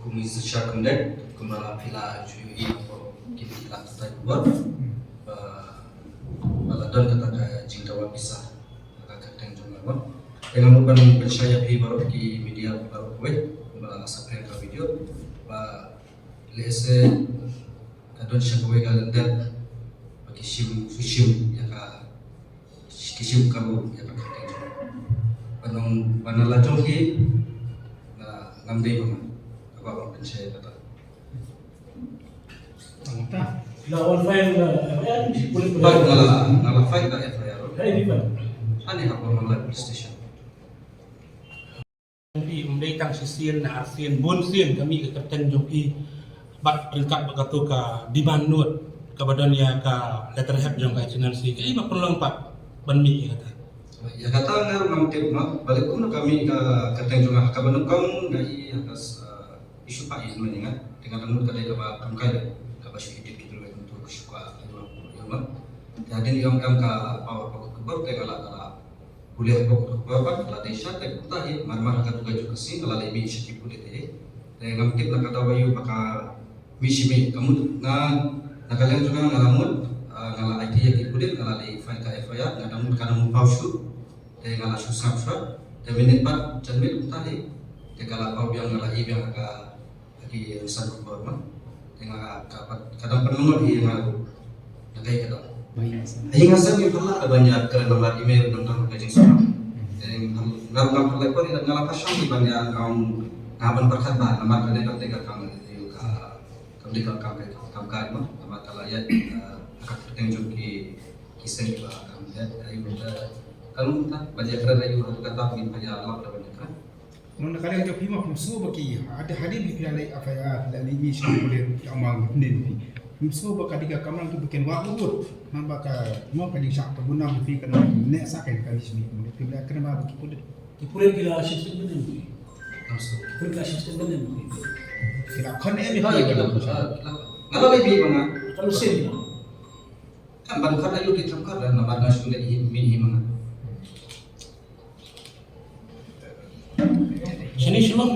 kumizisha kunde kumala pila ju ipo kiti la tai buat baladon kata ka cinta wapisa maka kateng jongawan dengan bukan percaya pi baru ki media baru kowe mala sapre ka video ba lese kadon shakwe galanda bagi shim ya ka kishim kamu ya ka kateng panong panala jongki na ngamdei mama apa orang percaya kata lawan file FIR boleh bag ngala file ka FIR di mana? ani apa malah police station Jompi umday tang sisian na arsian bon sian kami ke kapten jompi bak peringkat bagato ka di Bandut ka badan ya ka letterhead jong ka channel si kai ba perlu pak banmi kata ya kata ngaruh ngamtip mah balik kuno kami ke kateng juga kabanung kamu dari atas isu pak ini mengingat dengan temut kadai kaba kamkai kaba syuhidit gitu untuk suka ya mah jadi yang kam ka power pokok kebar tengala kala kuliah pokok kebar kala desa teh kutahi marmar ka tuga juga sih kala lebih syaki pulih teh dengan ngamtip nak kata wayu baka misi kamu nakalian juga ngalamut ngala IT yang kulit ngala di FIR ngadamun kana mu pausu teh ngala susah teh menit pat janmil kutahi teh kala pau yang ngala yang agak di urusan kubur mah tengah kadang penunggu di ngalu nakai kadang hingga saat itu lah banyak kerana nomor email tentang kajing seorang yang ngalu perlepas tidak ngalah pasang di banyak kaum ngaban perkata nomor kerana tiga kamu itu kamu kamu mah nama talayat akak tertenjuk ki kisah juga kamu ya ayu kalau kita banyak kerana ayu kata ingin banyak Allah dah banyak kerana Nona kalian jawab hima kumso baki ada hadir di piala FIR dan ini sih boleh amal nen kumso baka diga kamang tu bikin waktu mambaka mau kadi sak tabunang fi kana ne saken kali sini bila kena baki pun kipulen gila system benem langsung kipulen gila system benem kira kan ini ngala lebih mga kalau sen kan baru kata ayu di tramkar dan nomor nasional ini mga sini semua